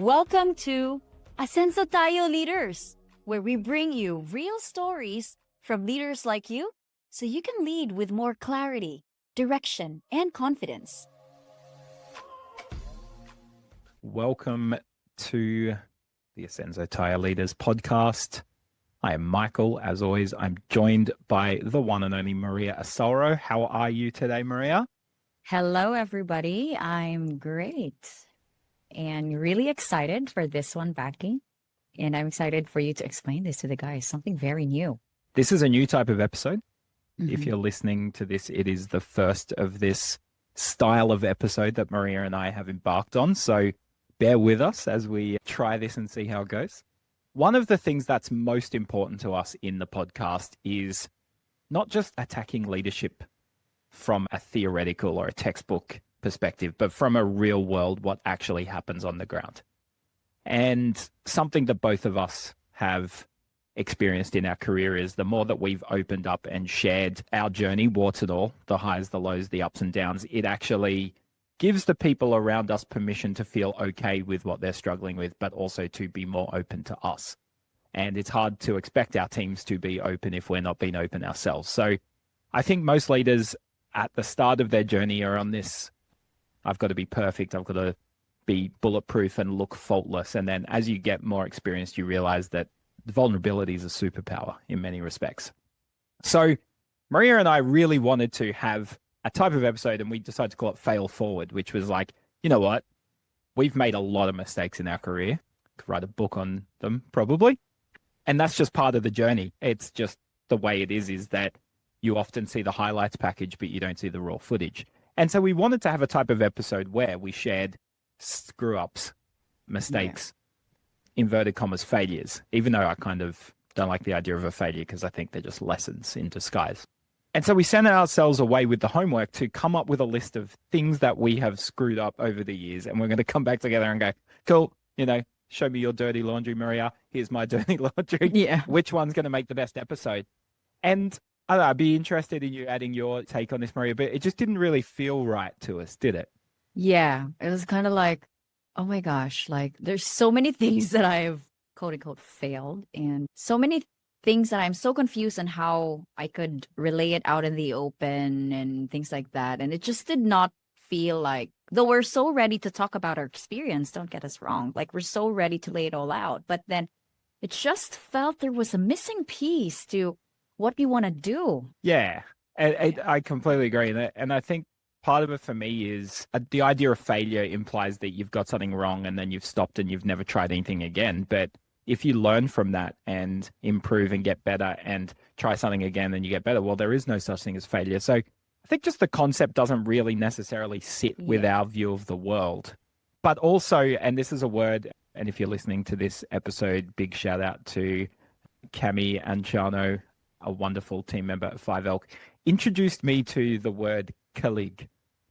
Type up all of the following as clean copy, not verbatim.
Welcome to Asenso Tayo Leaders, where we bring you real stories from leaders like you so you can lead with more clarity, direction, and confidence. Welcome to the Asenso Tayo Leaders podcast. I am Michael. As always, I'm joined by the one and only Maria Asoro. How are you today, Maria? Hello, everybody. I'm great and really excited for this one, Becky. And I'm excited for you to explain this to the guys, something very new. This is a new type of episode. Mm-hmm. If you're listening to this, it is the first of this style of episode that Maria and I have embarked on. So bear with us as we try this and see how it goes. One of the things that's most important to us in the podcast is not just attacking leadership from a theoretical or a textbook perspective, but from a real world, what actually happens on the ground. And something that both of us have experienced in our career is the more that we've opened up and shared our journey, warts and all, the highs, the lows, the ups and downs, it actually gives the people around us permission to feel okay with what they're struggling with, but also to be more open to us. And it's hard to expect our teams to be open if we're not being open ourselves. So I think most leaders at the start of their journey are on this, I've got to be perfect, I've got to be bulletproof and look faultless. And then as you get more experienced, you realize that vulnerability is a superpower in many respects. So Maria and I really wanted to have a type of episode, and we decided to call it Fail Forward, which was like, you know what? We've made a lot of mistakes in our career. Could write a book on them, probably. And that's just part of the journey. It's just the way it is that you often see the highlights package, but you don't see the raw footage. And so we wanted to have a type of episode where we shared screw-ups, mistakes, inverted commas, failures, even though I kind of don't like the idea of a failure because I think they're just lessons in disguise. And so we sent ourselves away with the homework to come up with a list of things that we have screwed up over the years. And we're going to come back together and go, cool, show me your dirty laundry, Maria. Here's my dirty laundry. Yeah. Which one's going to make the best episode? And I don't know, I'd be interested in you adding your take on this, Maria, but it just didn't really feel right to us, did it? Yeah, it was kind of like, oh my gosh, like there's so many things that I've quote unquote failed, and so many things that I'm so confused on how I could relay it out in the open and things like that. And it just did not feel like, though we're so ready to talk about our experience, don't get us wrong, like we're so ready to lay it all out. But then it just felt there was a missing piece to what we want to do. Yeah, I completely agree. And I think part of it for me is the idea of failure implies that you've got something wrong and then you've stopped and you've never tried anything again. But if you learn from that and improve and get better and try something again and you get better, well, there is no such thing as failure. So I think just the concept doesn't really necessarily sit with our view of the world. But also, and this is a word, and if you're listening to this episode, big shout out to Cami Anchano, a wonderful team member at 5 Elk, introduced me to the word colleague.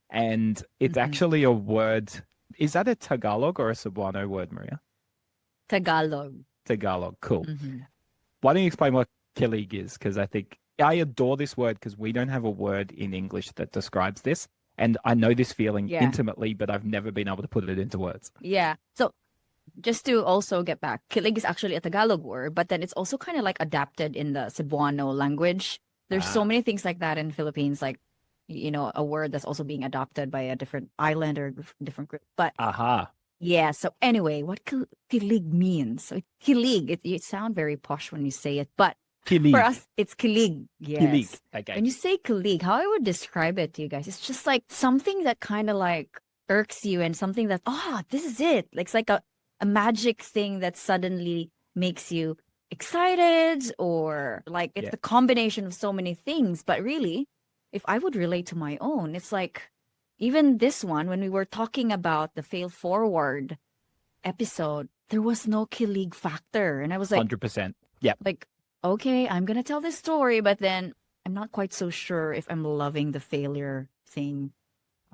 And it's actually a word, is that a Tagalog or a Cebuano word, Maria? Tagalog, cool. Why don't you explain what colleague is? Because I think I adore this word because we don't have a word in English that describes this. And I know this feeling intimately, but I've never been able to put it into words. Yeah. So just to also get back, kilig is actually a Tagalog word, but then it's also kind of like adapted in the Cebuano language. There's so many things like that in Philippines, like, a word that's also being adopted by a different island or different group. But yeah, so anyway, what kilig means? So kilig, it sounds very posh when you say it, but Kilig. for us, it's kilig. Yes. Kilig. Okay. When you say kilig, how I would describe it to you guys, it's just like something that kind of like irks you and something that, this is it. Like, it's like a magic thing that suddenly makes you excited, or like it's the combination of so many things. But really, if I would relate to my own, it's like even this one, when we were talking about the fail forward episode, there was no kilig factor. And I was like, 100%. Yeah. Like, okay, I'm going to tell this story, but then I'm not quite so sure if I'm loving the failure thing.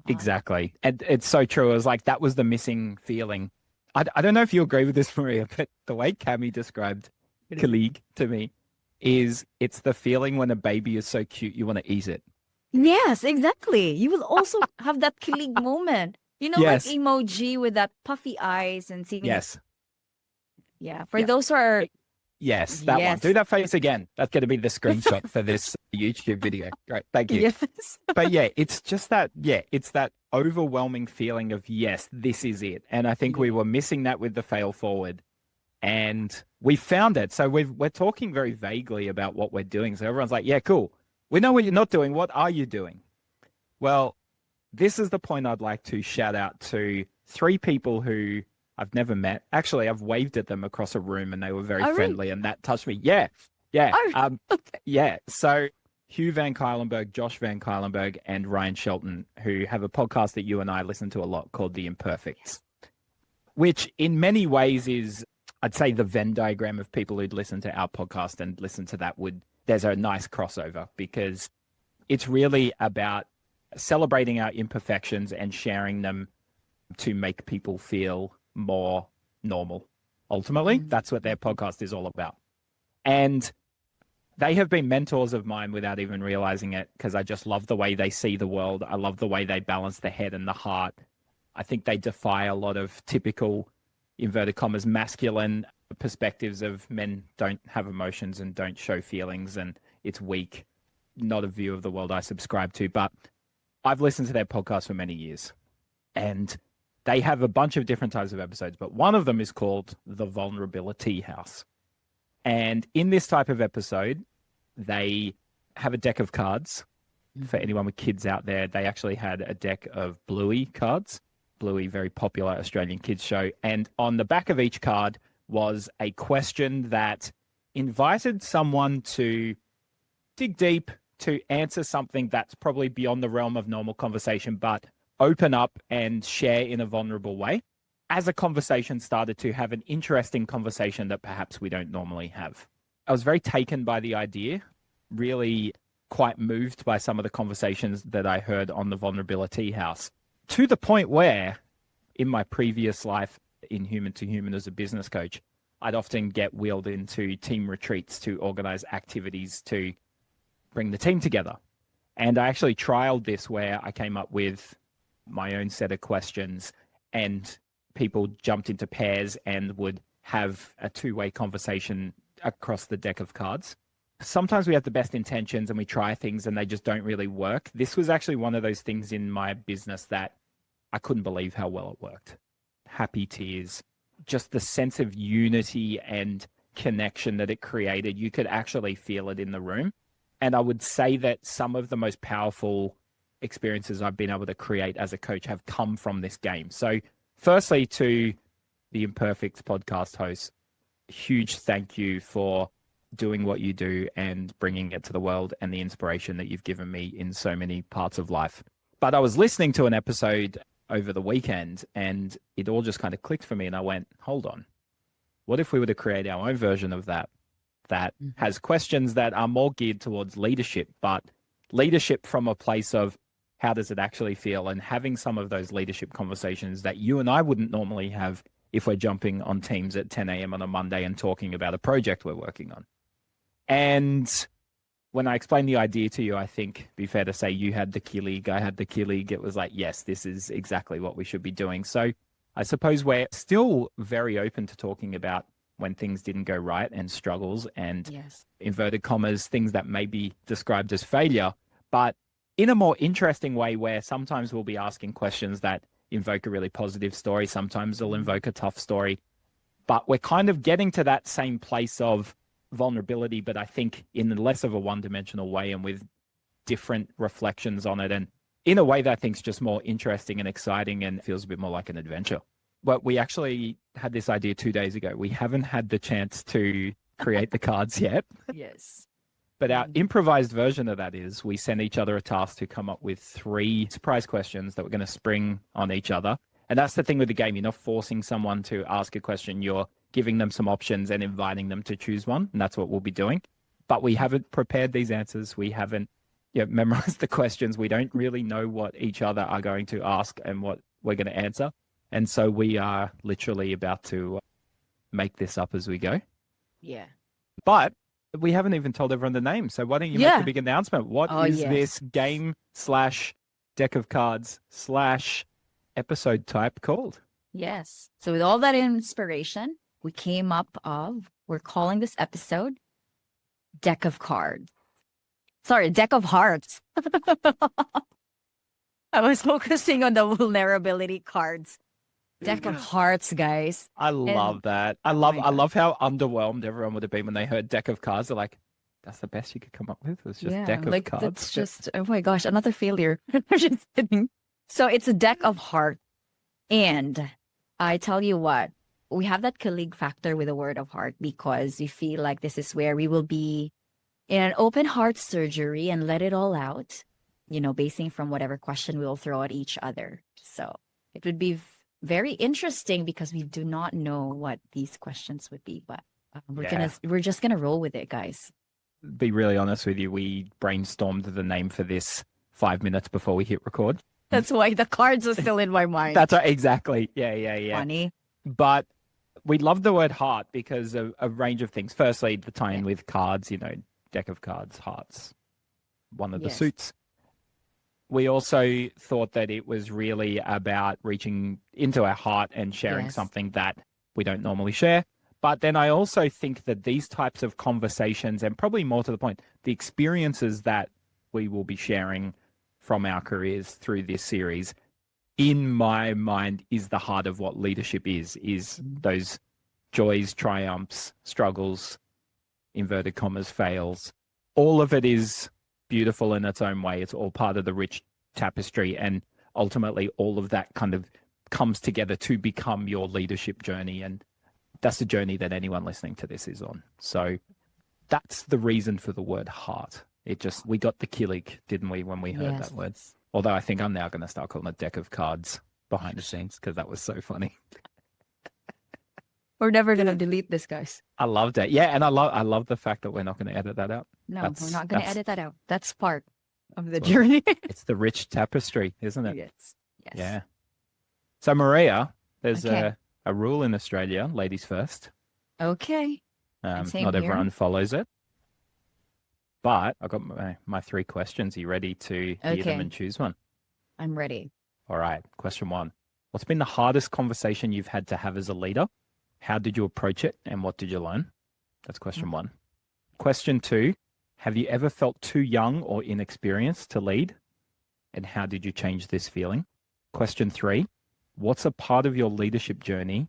Exactly. And it's so true. It was like, that was the missing feeling. I don't know if you agree with this, Maria, but the way Cami described colleague to me is it's the feeling when a baby is so cute, you want to ease it. Yes, exactly. You will also have that kilig moment. You know, like Yes. emoji with that puffy eyes and seeing. Yes. Yeah, for Yeah. those who are, Yes, that one. Do yes, that face again. That's going to be the screenshot for this YouTube video. Great. Thank you. yes. But yeah, it's just that, yeah, it's that overwhelming feeling of, yes, this is it. And I think we Yeah. were missing that with the fail forward. And we found it. So we're talking very vaguely about what we're doing. So everyone's like, yeah, cool. We know what you're not doing. What are you doing? Well, this is the point I'd like to shout out to three people who I've never met. Actually, I've waved at them across a room and they were very Oh, really? friendly and that touched me. Yeah. Yeah. Oh, okay. Yeah. So Hugh Van Cuylenberg, Josh Van Cuylenberg, and Ryan Shelton, who have a podcast that you and I listen to a lot called The Imperfects, which in many ways is, I'd say, the Venn diagram of people who'd listen to our podcast and listen to that there's a nice crossover because it's really about celebrating our imperfections and sharing them to make people feel more normal. Ultimately, that's what their podcast is all about. And they have been mentors of mine without even realizing it because I just love the way they see the world. I love the way they balance the head and the heart. I think they defy a lot of typical, inverted commas, masculine perspectives of men don't have emotions and don't show feelings and it's weak. Not a view of the world I subscribe to, but I've listened to their podcast for many years and they have a bunch of different types of episodes, but one of them is called The Vulnerability House. And in this type of episode, they have a deck of cards. For anyone with kids out there, they actually had a deck of Bluey cards. Bluey, very popular Australian kids show. And on the back of each card was a question that invited someone to dig deep, to answer something that's probably beyond the realm of normal conversation, but open up and share in a vulnerable way. As a conversation started to have an interesting conversation that perhaps we don't normally have. I was very taken by the idea, really quite moved by some of the conversations that I heard on the Vulnerability House, to the point where in my previous life in Human to Human as a business coach, I'd often get wheeled into team retreats to organize activities to bring the team together. And I actually trialed this where I came up with my own set of questions and people jumped into pairs and would have a two-way conversation across the deck of cards. Sometimes we have the best intentions and we try things and they just don't really work. This was actually one of those things in my business that I couldn't believe how well it worked. Happy tears, just the sense of unity and connection that it created. You could actually feel it in the room. And I would say that some of the most powerful experiences I've been able to create as a coach have come from this game. So firstly, to the Imperfect podcast hosts, huge thank you for doing what you do and bringing it to the world and the inspiration that you've given me in so many parts of life. But I was listening to an episode over the weekend and it all just kind of clicked for me and I went, hold on, what if we were to create our own version of that has questions that are more geared towards leadership, but leadership from a place of how does it actually feel, and having some of those leadership conversations that you and I wouldn't normally have if we're jumping on Teams at 10 a.m. on a Monday and talking about a project we're working on. And when I explained the idea to you, I think it'd be fair to say you had the key league, I had the key league. It was like, yes, this is exactly what we should be doing. So I suppose we're still very open to talking about when things didn't go right and struggles and inverted commas, things that may be described as failure, but in a more interesting way where sometimes we'll be asking questions that invoke a really positive story. Sometimes they'll invoke a tough story, but we're kind of getting to that same place of vulnerability, but I think in less of a one-dimensional way and with different reflections on it. And in a way that I think is just more interesting and exciting and feels a bit more like an adventure. But we actually had this idea 2 days ago. We haven't had the chance to create the cards yet. Yes. But our improvised version of that is we send each other a task to come up with 3 surprise questions that we're going to spring on each other. And that's the thing with the game. You're not forcing someone to ask a question. You're giving them some options and inviting them to choose one. And that's what we'll be doing. But we haven't prepared these answers. We haven't memorized the questions. We don't really know what each other are going to ask and what we're going to answer. And so we are literally about to make this up as we go. Yeah. But we haven't even told everyone the name. So why don't you make the big announcement? What is this game / deck of cards / episode type called? Yes. So with all that inspiration, we came up of, we're calling this episode Deck of Cards. Sorry, Deck of Hearts. I was focusing on the vulnerability cards. Deck of Hearts, guys. I love And that. oh my I God. love how underwhelmed everyone would have been when they heard deck of cards. They're like, that's the best you could come up with. It's just Yeah, deck of like cards. that's just, oh my gosh, another failure. I'm just kidding. So it's a deck of heart. And I tell you what, we have that colleague factor with a word of heart because we feel like this is where we will be in an open heart surgery and let it all out, basing from whatever question we'll throw at each other. So it would be very interesting because we do not know what these questions would be, but we're just gonna roll with it, guys. Be really honest with you, we brainstormed the name for this 5 minutes before we hit record. That's why the cards are still in my mind. That's right, exactly. Yeah. Funny. But we love the word heart because of a range of things. Firstly, the tie-in with cards, deck of cards, hearts, one of the Yes. suits. We also thought that it was really about reaching into our heart and sharing Yes. something that we don't normally share. But then I also think that these types of conversations, and probably more to the point, the experiences that we will be sharing from our careers through this series, in my mind, is the heart of what leadership is those joys, triumphs, struggles, inverted commas, fails. All of it is beautiful in its own way. It's all part of the rich tapestry. And ultimately, all of that kind of comes together to become your leadership journey. And that's the journey that anyone listening to this is on. So that's the reason for the word heart. We got the killing, didn't we, when we heard Yes. that word? Although I think I'm now going to start calling it deck of cards behind the scenes because that was so funny. We're never gonna delete this, guys. I loved it. Yeah, and I love the fact that we're not going to edit that out. No, That's- we're not gonna that's- edit that out. That's part of the That's what- journey. It's the rich tapestry, isn't it? Yes. Yes. Yeah. So Maria, there's Okay. a rule in Australia, ladies first. Okay. And same Not here. everyone follows it. But I've got my 3 questions. Are you ready to hear Okay. them and choose one? I'm ready. All right. Question 1. What's been the hardest conversation you've had to have as a leader? How did you approach it and what did you learn? That's question 1. Question 2. Have you ever felt too young or inexperienced to lead? And how did you change this feeling? Question 3. What's a part of your leadership journey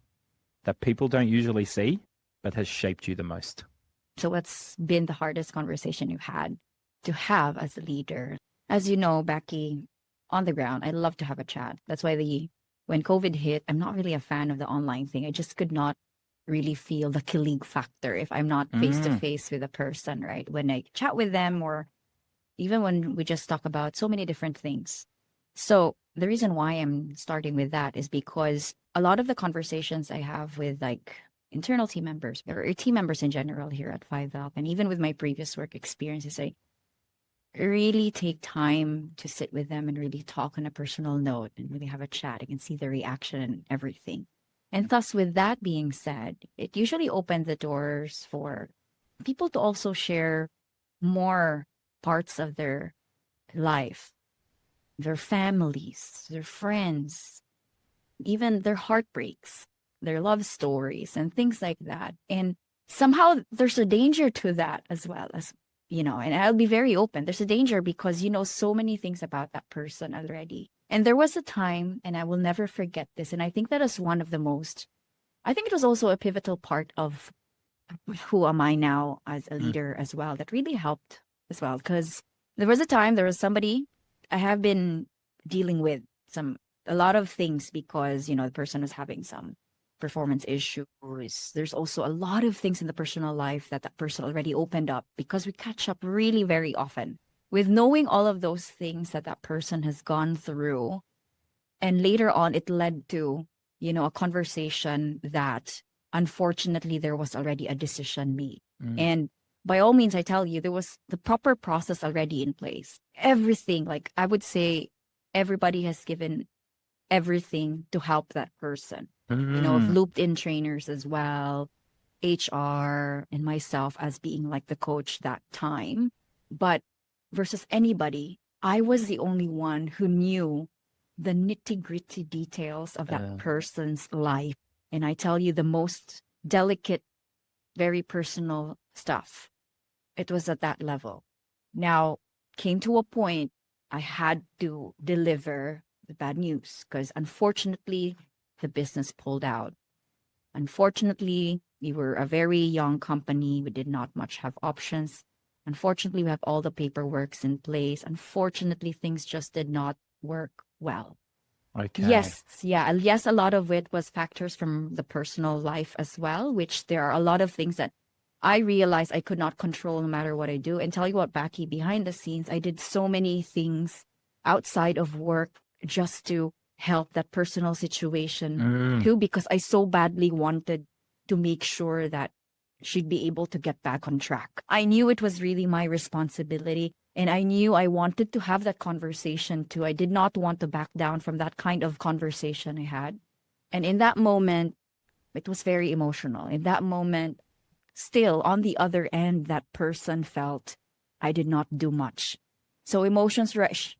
that people don't usually see but has shaped you the most? So what's been the hardest conversation you've had to have as a leader? As you know, Becky, on the ground, I love to have a chat. That's why when COVID hit, I'm not really a fan of the online thing. I just could not really feel the colleague factor if I'm not face to face with a person, right? When I chat with them or even when we just talk about so many different things. So the reason why I'm starting with that is because a lot of the conversations I have with like internal team members or team members in general here at 5Up and even with my previous work experiences, I really take time to sit with them and really talk on a personal note and really have a chat. I can see the reaction and everything. And thus, with that being said, it usually opened the doors for people to also share more parts of their life, their families, their friends, even their heartbreaks, their love stories, and things like that. And somehow there's a danger to that as well as, and I'll be very open. There's a danger because you know so many things about that person already. And there was a time, and I will never forget this, and I think that is one of the most, I think it was also a pivotal part of who am I now as a leader as well that really helped as well. Because there was a time, there was somebody I have been dealing with a lot of things because, the person was having some performance issues. There's also a lot of things in the personal life that person already opened up because we catch up really very often with knowing all of those things that person has gone through. And later on, it led to, a conversation that unfortunately there was already a decision made. And by all means, I tell you, there was the proper process already in place. Everything, like I would say, everybody has given everything to help that person. I've looped in trainers as well, HR, and myself as being like the coach that time. But versus anybody, I was the only one who knew the nitty-gritty details of that person's life. And I tell you, the most delicate, very personal stuff. It was at that level. Now, came to a point I had to deliver the bad news because unfortunately, the business pulled out. Unfortunately, we were a very young company. We did not much have options. Unfortunately, we have all the paperworks in place. Unfortunately, things just did not work well. Okay. Yes, yeah, yes, a lot of it was factors from the personal life as well, which there are a lot of things that I realized I could not control no matter what I do. And tell you what, Becky, behind the scenes, I did so many things outside of work just to help that personal situation too, because I so badly wanted to make sure that she'd be able to get back on track. I knew it was really my responsibility. And I knew I wanted to have that conversation too. I did not want to back down from that kind of conversation I had. And in that moment, it was very emotional. In that moment, still on the other end, that person felt I did not do much. So emotions rush.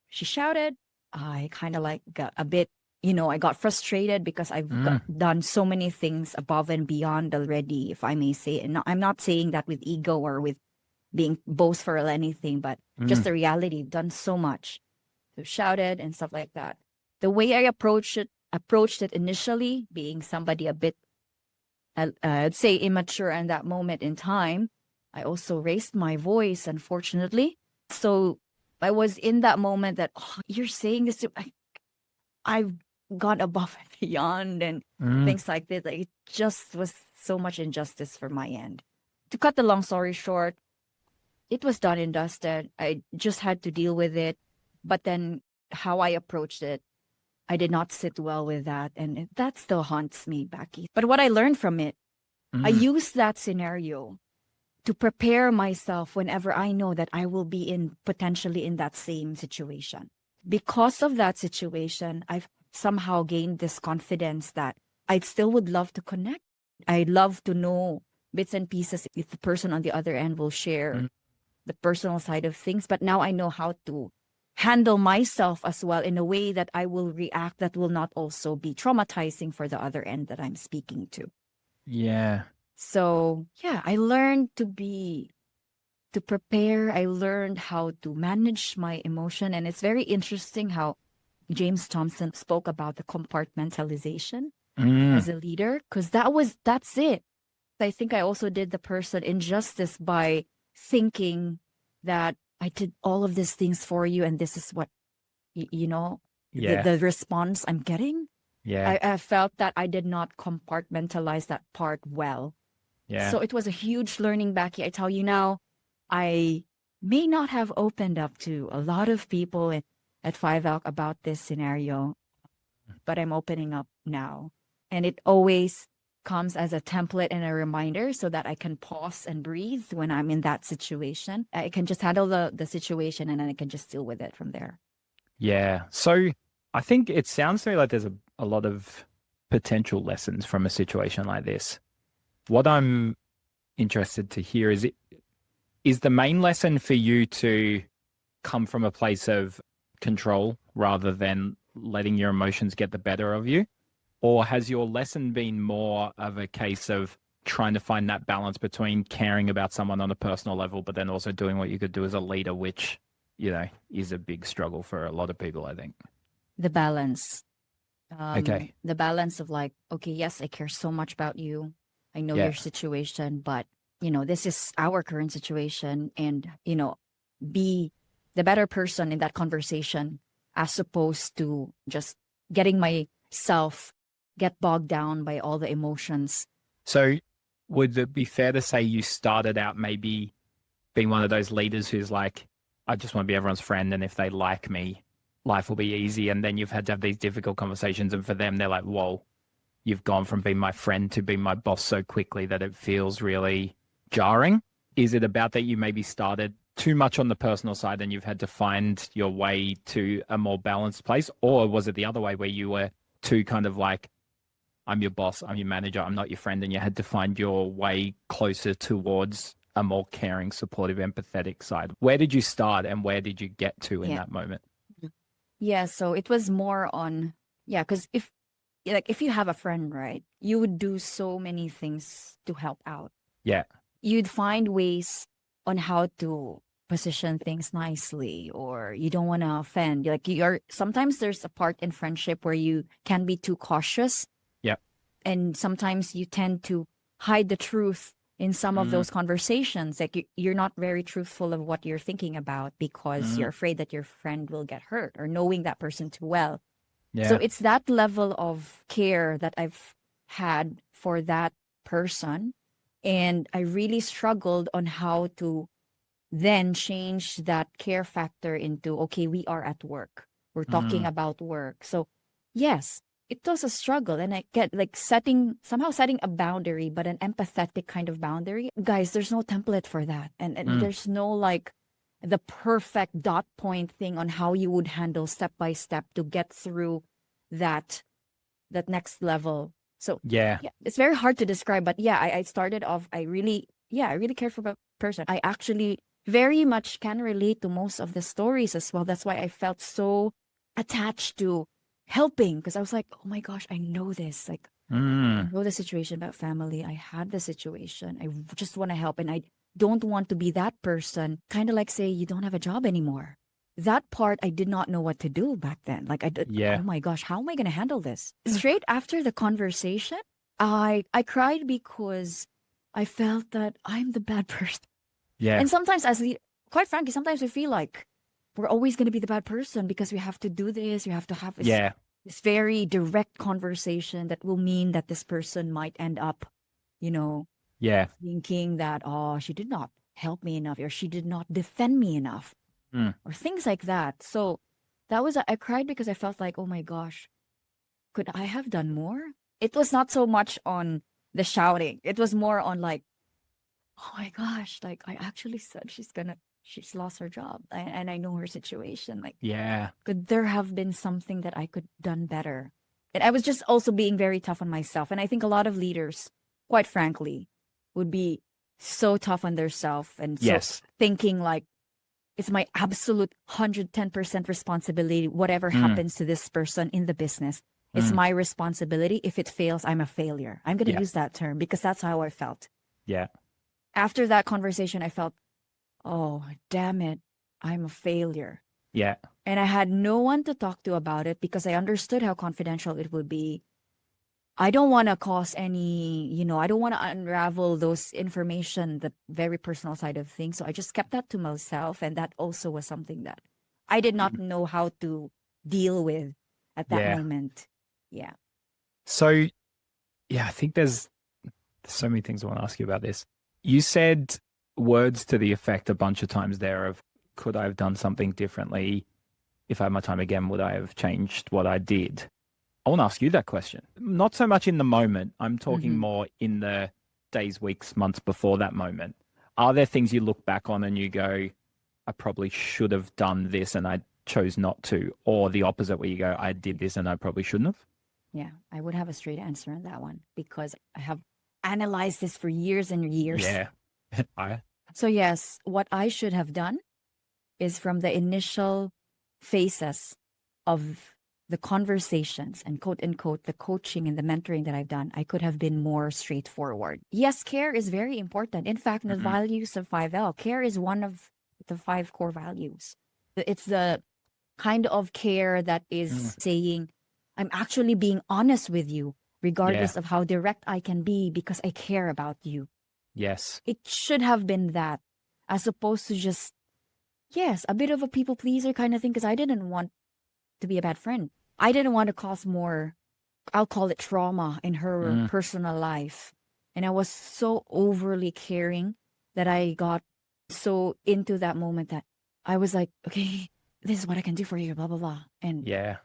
She shouted. I kind of like got a bit, I got frustrated because done so many things above and beyond already, if I may say. And I'm not saying that with ego or with being boastful or anything, but just the reality, done so much. So shouted and stuff like that. The way I approached it initially, being somebody a bit, I'd say immature in that moment in time, I also raised my voice, unfortunately. So I was in that moment that, you're saying this, I've gone above and beyond and things like this. Like, it just was so much injustice for my end. To cut the long story short, it was done and dusted. I just had to deal with it. But then how I approached it, I did not sit well with that. And that still haunts me, Becky. But what I learned from it, I used that scenario to prepare myself whenever I know that I will be potentially in that same situation. Because of that situation, I've somehow gained this confidence that I still would love to connect. I'd love to know bits and pieces if the person on the other end will share the personal side of things, but now I know how to handle myself as well in a way that I will react that will not also be traumatizing for the other end that I'm speaking to. Yeah. So yeah, I learned to prepare. I learned how to manage my emotion. And it's very interesting how James Thompson spoke about the compartmentalization as a leader, because that's it. I think I also did the person injustice by thinking that I did all of these things for you and this is what, the response I'm getting. Yeah. I felt that I did not compartmentalize that part well. Yeah. So it was a huge learning, Becky. I tell you now, I may not have opened up to a lot of people at 5 Elk about this scenario, but I'm opening up now. And it always comes as a template and a reminder so that I can pause and breathe when I'm in that situation. I can just handle the situation and then I can just deal with it from there. Yeah. So I think it sounds to me like there's a lot of potential lessons from a situation like this. What I'm interested to hear is the main lesson for you to come from a place of control rather than letting your emotions get the better of you? Or has your lesson been more of a case of trying to find that balance between caring about someone on a personal level, but then also doing what you could do as a leader, which, is a big struggle for a lot of people, I think. The balance. Okay. The balance of like, okay, yes, I care so much about you. I know Yeah. your situation, but, this is our current situation and, be the better person in that conversation as opposed to just getting myself get bogged down by all the emotions. So would it be fair to say you started out maybe being one of those leaders who's like, I just want to be everyone's friend, and if they like me, life will be easy. And then you've had to have these difficult conversations, and for them, they're like, whoa, you've gone from being my friend to being my boss so quickly that it feels really jarring. Is it about that you maybe started too much on the personal side and you've had to find your way to a more balanced place? Or was it the other way where you were too kind of like, I'm your boss, I'm your manager, I'm not your friend, and you had to find your way closer towards a more caring, supportive, empathetic side? Where did you start and where did you get to in that moment? Yeah, so it was more on, yeah, because if you have a friend, right, you would do so many things to help out. Yeah. You'd find ways on how to position things nicely, or you don't want to offend. Like you're sometimes there's a part in friendship where you can be too cautious, Yeah. and sometimes you tend to hide the truth in some of Mm, those conversations. Like you're not very truthful of what you're thinking about because mm, you're afraid that your friend will get hurt or knowing that person too well. So yeah. it's that level of care that I've had for that person. And I really struggled on how to then change that care factor into, okay, we are at work. We're talking Mm, about work. So, yes, it was a struggle. And I get like somehow setting a boundary, but an empathetic kind of boundary. Guys, there's no template for that. And mm, there's no like the perfect dot point thing on how you would handle step by step to get through that next level. So yeah. yeah, it's very hard to describe, but yeah, I started off, I really care for the person. I actually very much can relate to most of the stories as well. That's why I felt so attached to helping because I was like, oh my gosh, I know this. Like, I Mm, know the situation about family. I had the situation. I just want to help. And I don't want to be that person, kind of like say, you don't have a job anymore. That part, I did not know what to do back then. Like, I did, yeah. oh my gosh, how am I going to handle this? Straight after the conversation, I cried because I felt that I'm the bad person. Yeah. And sometimes, quite frankly, sometimes I feel like we're always going to be the bad person because we have to do this. We have to have Yeah. this very direct conversation that will mean that this person might end up, you know, Yeah. thinking that, oh, she did not help me enough or she did not defend me enough Mm, or things like that. So I cried because I felt like, oh my gosh, could I have done more? It was not so much on the shouting. It was more on like, oh my gosh, like I actually said she's lost her job and I know her situation. Like, yeah. could there have been something that I could done better? And I was just also being very tough on myself. And I think a lot of leaders, quite frankly, would be so tough on themselves and so Yes. thinking like it's my absolute 110% responsibility, whatever Mm, happens to this person in the business. It's mm, my responsibility. If it fails, I'm a failure. I'm going to yeah. use that term because that's how I felt. Yeah. After that conversation, I felt, oh, damn it, I'm a failure. Yeah. And I had no one to talk to about it because I understood how confidential it would be. I don't want to cause any, I don't want to unravel those information, the very personal side of things. So I just kept that to myself. And that also was something that I did not Mm, know how to deal with at that yeah. moment. Yeah. So, yeah, I think there's so many things I want to ask you about this. You said words to the effect a bunch of times there of, could I have done something differently? If I had my time again, would I have changed what I did? I want to ask you that question. Not so much in the moment. I'm talking Hmm. more in the days, weeks, months before that moment. Are there things you look back on and you go, I probably should have done this and I chose not to? Or the opposite, where you go, I did this and I probably shouldn't have? Yeah. I would have a straight answer on that one because I have analyzed this for years and years. Yeah. I, So, yes, what I should have done is from the initial phases of the conversations and quote unquote the coaching and the mentoring that I've done, I could have been more straightforward. Yes, care is very important. In fact, the mm, values of 5L, care is one of the five core values. It's the kind of care that mm, is saying, I'm actually being honest with you, yeah. regardless of how direct I can be, because I care about you. Yes. It should have been that, as opposed to just, yes, a bit of a people pleaser kind of thing, because I didn't want to be a bad friend. I didn't want to cause more, I'll call it trauma in her Mm, personal life. And I was so overly caring that I got so into that moment that I was like, okay, this is what I can do for you, blah, blah, blah. And yeah.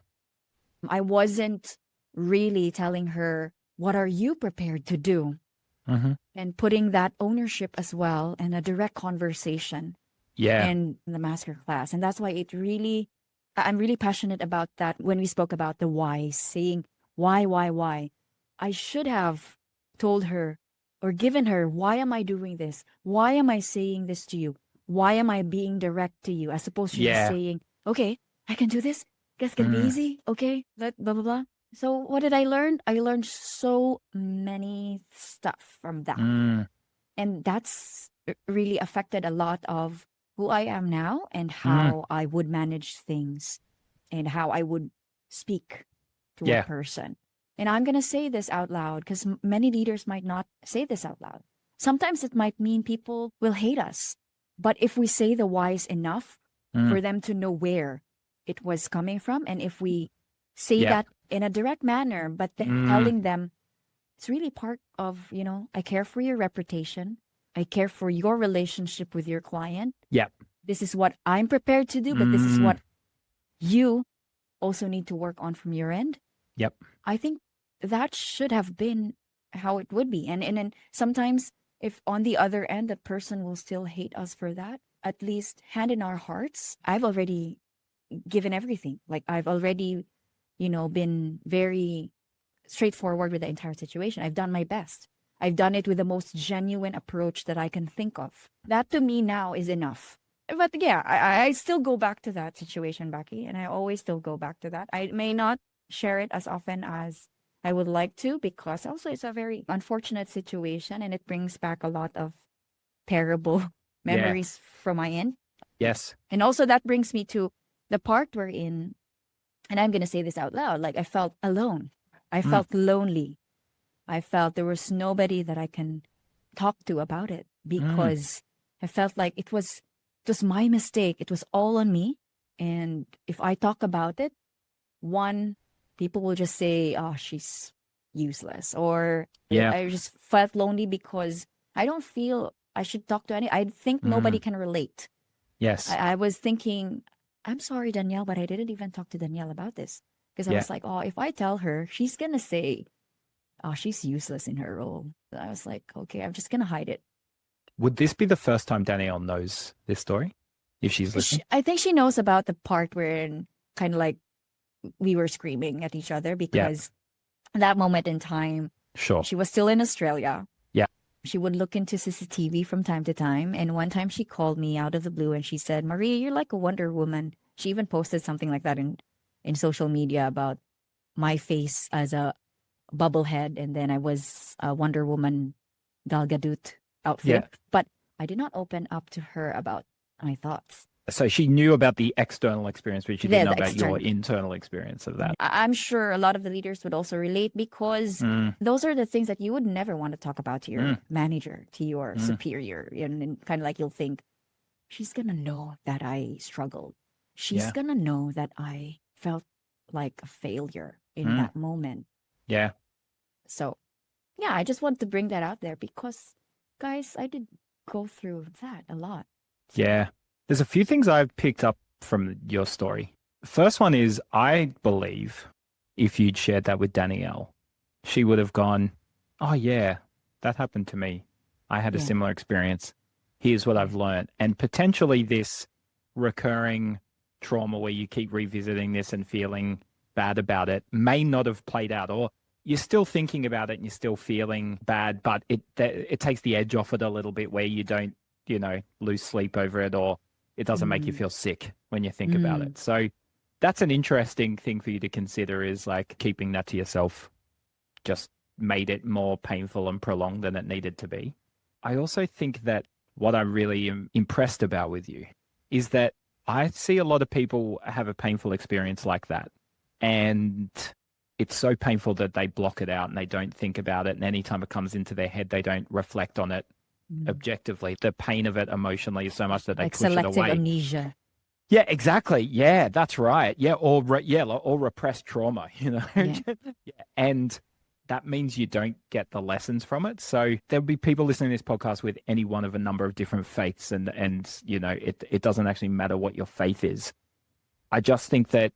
I wasn't really telling her, what are you prepared to do? Hmm. And putting that ownership as well and a direct conversation Yeah. in the master class. And that's why I'm really passionate about that when we spoke about the why, saying why. I should have told her or given her, why am I doing this? Why am I saying this to you? Why am I being direct to you? As opposed to just Yeah. saying, okay, I can do this. Guess gonna be easy. Okay. Blah, blah, blah. So what did I learn? I learned so many stuff from that. And that's really affected a lot of who I am now and how I would manage things and how I would speak to a Yeah. person. And I'm going to say this out loud because many leaders might not say this out loud. Sometimes it might mean people will hate us. But if we say the whys enough for them to know where it was coming from, and if we say that in a direct manner, but then telling them it's really part of, I care for your reputation. I care for your relationship with your client. Yep. This is what I'm prepared to do, but this is what you also need to work on from your end. Yep. I think that should have been how it would be. And then sometimes if on the other end, that person will still hate us for that, at least hand in our hearts, I've already given everything. Like I've already, been very straightforward with the entire situation. I've done my best. I've done it with the most genuine approach that I can think of. That to me now is enough. But yeah, I still go back to that situation, Becky, and I always still go back to that. I may not share it as often as I would like to because also it's a very unfortunate situation and it brings back a lot of terrible memories from my end. Yes. And also that brings me to the part wherein, and I'm going to say this out loud, like I felt alone. I felt lonely. I felt there was nobody that I can talk to about it because I felt like it was my mistake. It was all on me. And if I talk about it, people will just say, oh, she's useless. Or I just felt lonely because I don't feel I should talk to I think nobody can relate. Yes. I was thinking, I'm sorry, Danielle, but I didn't even talk to Danielle about this. Because I was like, oh, if I tell her, she's going to say, oh, she's useless in her role. I was like, okay, I'm just going to hide it. Would this be the first time Danielle knows this story? If she's listening? I think she knows about the part where kind of like we were screaming at each other because that moment in time, she was still in Australia. Yeah. She would look into CCTV from time to time. And one time she called me out of the blue and she said, Maria, you're like a Wonder Woman. She even posted something like that in social media about my face as a bubblehead. And then I was a Wonder Woman Gal Gadot outfit. Yeah. But I did not open up to her about my thoughts. So she knew about the external experience, but she didn't know about your internal experience of that. I'm sure a lot of the leaders would also relate because those are the things that you would never want to talk about to your manager, to your superior. And kind of like you'll think, she's going to know that I struggled. She's going to know that I felt like a failure in that moment. Yeah. So, yeah, I just want to bring that out there because, guys, I did go through that a lot. Yeah. There's a few things I've picked up from your story. First one is, I believe if you'd shared that with Danielle, she would have gone, oh, yeah, that happened to me. I had a similar experience. Here's what I've learned. And potentially this recurring trauma where you keep revisiting this and feeling bad about it may not have played out, or you're still thinking about it and you're still feeling bad, but it takes the edge off it a little bit where you don't, lose sleep over it, or it doesn't make you feel sick when you think about it. So that's an interesting thing for you to consider, is like keeping that to yourself just made it more painful and prolonged than it needed to be. I also think that what I'm really impressed about with you is that I see a lot of people have a painful experience like that. And it's so painful that they block it out and they don't think about it. And anytime it comes into their head, they don't reflect on it objectively. The pain of it emotionally is so much that they like push it away. Selective amnesia. Yeah, exactly. Yeah, that's right. Yeah, or repressed trauma, Yeah. And that means you don't get the lessons from it. So there'll be people listening to this podcast with any one of a number of different faiths, and it doesn't actually matter what your faith is. I just think that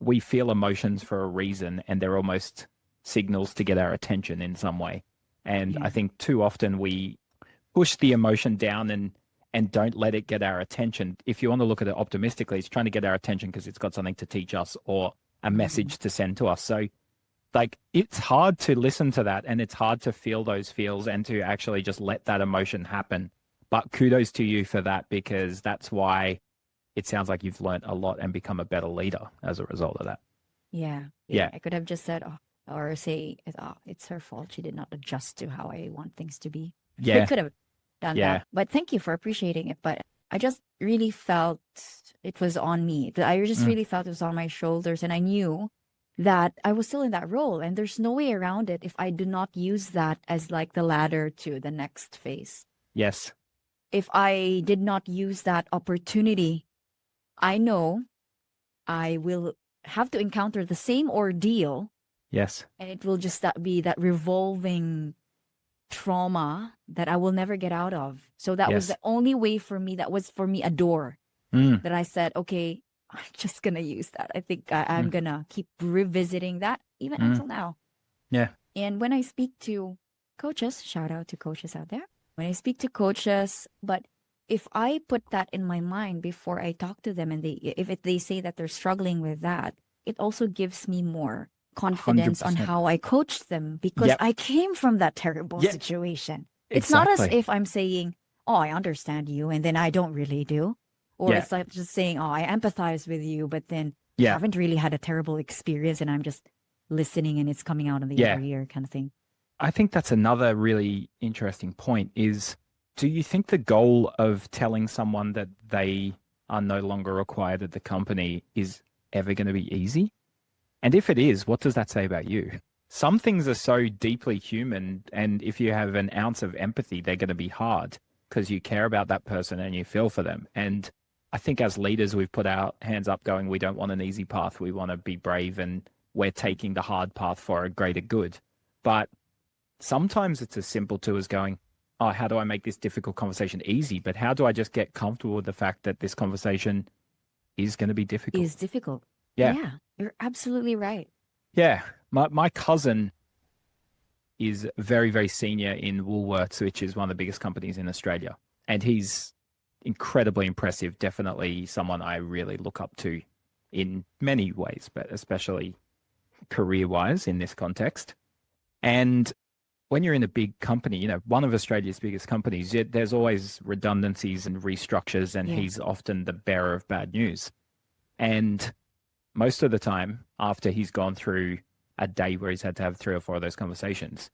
we feel emotions for a reason, and they're almost signals to get our attention in some way. And I think too often we push the emotion down and don't let it get our attention. If you want to look at it optimistically, it's trying to get our attention because it's got something to teach us or a message to send to us. So like, it's hard to listen to that, and it's hard to feel those feels and to actually just let that emotion happen. But kudos to you for that, because that's why it sounds like you've learned a lot and become a better leader as a result of that. Yeah. Yeah. I could have just said, oh, or say, oh, it's her fault. She did not adjust to how I want things to be. I Yeah. could have done Yeah. that. But thank you for appreciating it. But I just really felt it was on me. I just Mm. really felt it was on my shoulders. And I knew that I was still in that role. And there's no way around it if I do not use that as like the ladder to the next phase. Yes. If I did not use that opportunity, I know I will have to encounter the same ordeal, Yes. and it will just be that revolving trauma that I will never get out of. So that was Yes. the only way for me. That was for me a door Mm. that I said, okay, I'm just gonna use that. I think I'm Mm. gonna keep revisiting that even Mm. until now. Yeah. And when I speak to coaches, shout out to coaches out there. When I speak to coaches, but if I put that in my mind before I talk to them, and they say that they're struggling with that, it also gives me more confidence on 100%. how I coach them because Yep. I came from that terrible Yeah. situation. It's not as Exactly. if I'm saying, "Oh, I understand you," and then I don't really do, or Yeah. it's like just saying, "Oh, I empathize with you," but then I Yeah. haven't really had a terrible experience, and I'm just listening and it's coming out in the other Yeah. ear kind of thing. I think that's another really interesting point is, do you think the goal of telling someone that they are no longer required at the company is ever going to be easy? And if it is, what does that say about you? Some things are so deeply human, and if you have an ounce of empathy, they're going to be hard because you care about that person and you feel for them. And I think as leaders, we've put our hands up going, we don't want an easy path. We want to be brave and we're taking the hard path for a greater good. But sometimes it's as simple to as going, oh, how do I make this difficult conversation easy? But how do I just get comfortable with the fact that this conversation is going to be difficult? Is difficult. Yeah. Yeah, you're absolutely right. Yeah. My cousin is very, very senior in Woolworths, which is one of the biggest companies in Australia. And he's incredibly impressive. Definitely someone I really look up to in many ways, but especially career wise in this context. And when you're in a big company, one of Australia's biggest companies, there's always redundancies and restructures, and Yeah. he's often the bearer of bad news. And most of the time, after he's gone through a day where he's had to have 3 or 4 of those conversations,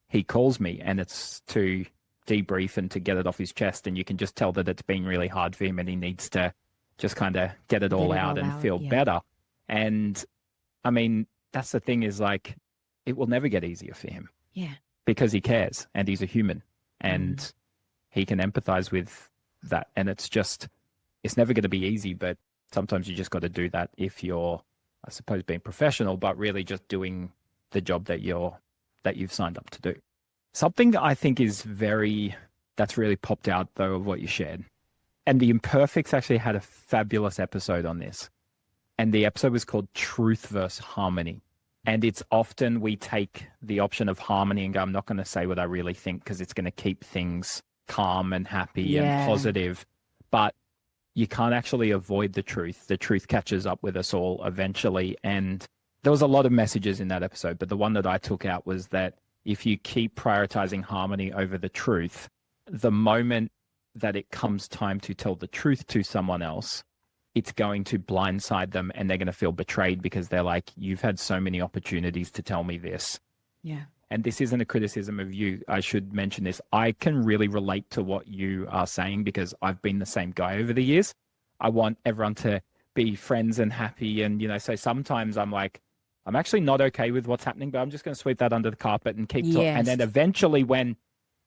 he calls me and it's to debrief and to get it off his chest. And you can just tell that it's been really hard for him and he needs to just kind of get it all out and feel yeah. better. And I mean, that's the thing is like, it will never get easier for him. Yeah. Because he cares and he's a human and he can empathize with that. And it's never going to be easy, but sometimes you just got to do that if you're, I suppose, being professional, but really just doing the job that you've signed up to do. Something I think that's really popped out though of what you shared. And the Imperfects actually had a fabulous episode on this. And the episode was called Truth versus Harmony. And it's often we take the option of harmony and go, I'm not going to say what I really think because it's going to keep things calm and happy and positive. But you can't actually avoid the truth. The truth catches up with us all eventually. And there was a lot of messages in that episode, but the one that I took out was that if you keep prioritizing harmony over the truth, the moment that it comes time to tell the truth to someone else, it's going to blindside them and they're going to feel betrayed because they're like, you've had so many opportunities to tell me this. Yeah. And this isn't a criticism of you. I should mention this. I can really relate to what you are saying because I've been the same guy over the years. I want everyone to be friends and happy. And, so sometimes I'm like, I'm actually not okay with what's happening, but I'm just going to sweep that under the carpet and keep talking. And then eventually when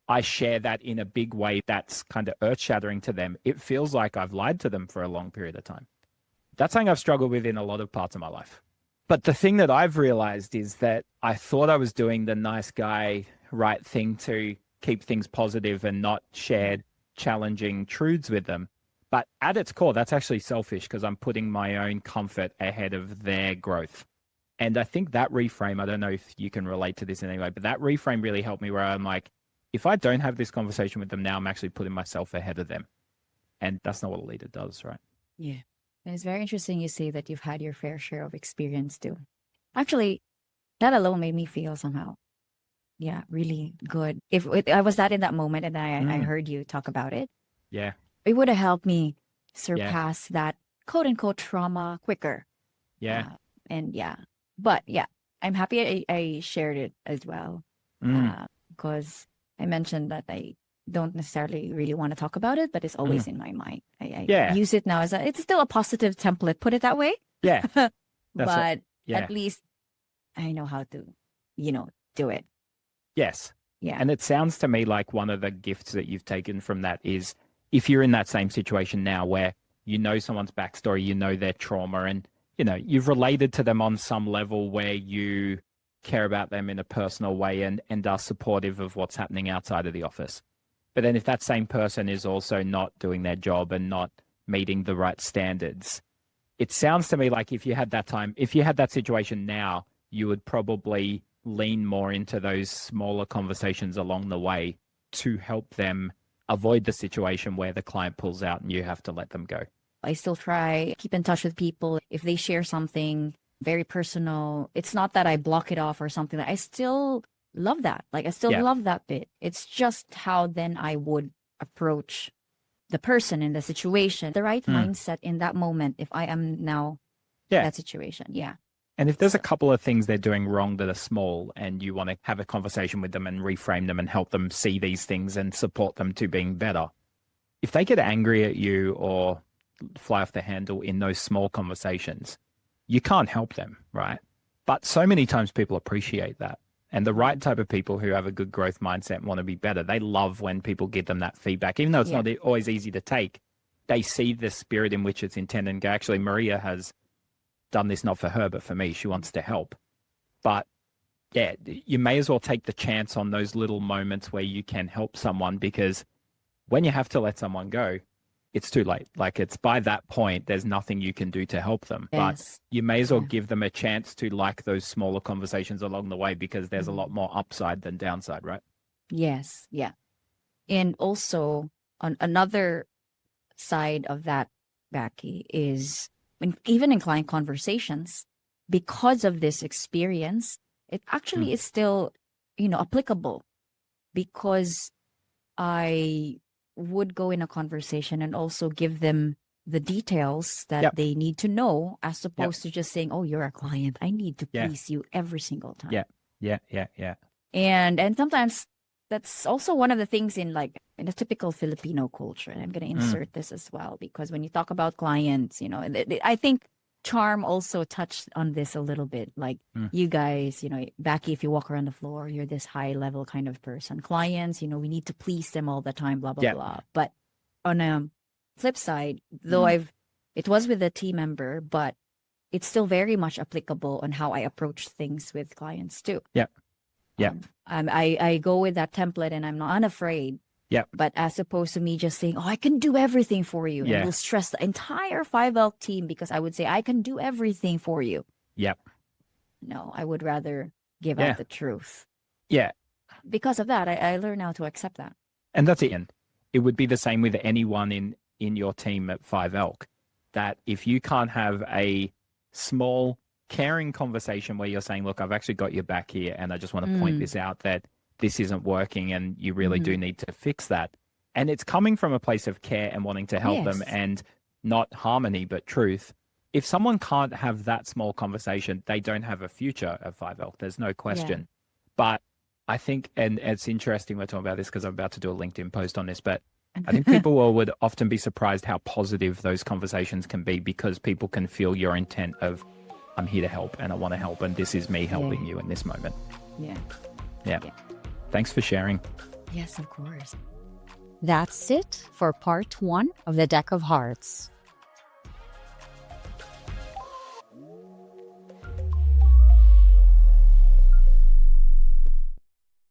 I share that in a big way that's kind of earth-shattering to them, it feels like I've lied to them for a long period of time. That's something I've struggled with in a lot of parts of my life. But the thing that I've realized is that I thought I was doing the nice guy, right thing to keep things positive and not share challenging truths with them. But at its core, that's actually selfish because I'm putting my own comfort ahead of their growth. And I think that reframe, I don't know if you can relate to this in any way, but that reframe really helped me where I'm like, if I don't have this conversation with them now, I'm actually putting myself ahead of them. And that's not what a leader does, right? Yeah. And it's very interesting you say that you've had your fair share of experience too. Actually, that alone made me feel somehow, really good. If I was that in that moment and I heard you talk about it, Yeah. it would have helped me surpass that quote unquote trauma quicker. Yeah. And yeah, but yeah, I'm happy I shared it as well. Mm. Because I mentioned that I don't necessarily really want to talk about it, but it's always in my mind. I Yeah. use it now it's still a positive template, put it that way. Yeah. That's But yeah. at least I know how to, do it. Yes. Yeah. And it sounds to me like one of the gifts that you've taken from that is if you're in that same situation now where you know someone's backstory, you know their trauma, and you've related to them on some level where you care about them in a personal way and are supportive of what's happening outside of the office. But then if that same person is also not doing their job and not meeting the right standards, it sounds to me like if you had that situation now, you would probably lean more into those smaller conversations along the way to help them avoid the situation where the client pulls out and you have to let them go. I still try keep in touch with people if they share something very personal. It's not that I block it off or something. I still love that. Like I still love that bit. It's just how then I would approach the person in the situation, the right mindset in that moment if I am now that situation. Yeah. And if there's a couple of things they're doing wrong that are small and you want to have a conversation with them and reframe them and help them see these things and support them to being better, if they get angry at you or fly off the handle in those small conversations, you can't help them, right? But so many times people appreciate that. And the right type of people who have a good growth mindset and want to be better, they love when people give them that feedback. Even though it's not always easy to take, they see the spirit in which it's intended and go, actually, Maria has done this not for her, but for me. She wants to help. But yeah, you may as well take the chance on those little moments where you can help someone, because when you have to let someone go, it's too late. Like it's by that point, there's nothing you can do to help them. But you may as well give them a chance to like those smaller conversations along the way, because there's a lot more upside than downside, right? Yes. Yeah. And also on another side of that, Becky, is even in client conversations, because of this experience, it actually is still, applicable, because I would go in a conversation and also give them the details that they need to know, as opposed to just saying, oh, you're a client, I need to please you every single time. Yeah. And sometimes that's also one of the things in a typical Filipino culture. And I'm going to insert this as well, because when you talk about clients, I think Charm also touched on this a little bit. Like you guys, Becky, if you walk around the floor, you're this high level kind of person. Clients, we need to please them all the time, blah, blah, blah. But on a flip side, though it was with a team member, but it's still very much applicable on how I approach things with clients too. I go with that template and I'm not unafraid. But as opposed to me just saying, oh, I can do everything for you. And we'll stress the entire 5L team, because I would say, I can do everything for you. No, I would rather give out the truth. Because of that, I learn how to accept that. And that's it. And it would be the same with anyone in your team at 5Elk, that if you can't have a small caring conversation where you're saying, look, I've actually got your back here and I just want to point this out, that this isn't working and you really do need to fix that. And it's coming from a place of care and wanting to help them, and not harmony, but truth. If someone can't have that small conversation, they don't have a future at 5Elk. There's no question. But I think, and it's interesting we're talking about this because I'm about to do a LinkedIn post on this, but I think people would often be surprised how positive those conversations can be, because people can feel your intent of, I'm here to help and I want to help, and this is me helping you in this moment. Yeah. Thanks for sharing. Yes, of course. That's it for part 1 of the Deck of Hearts.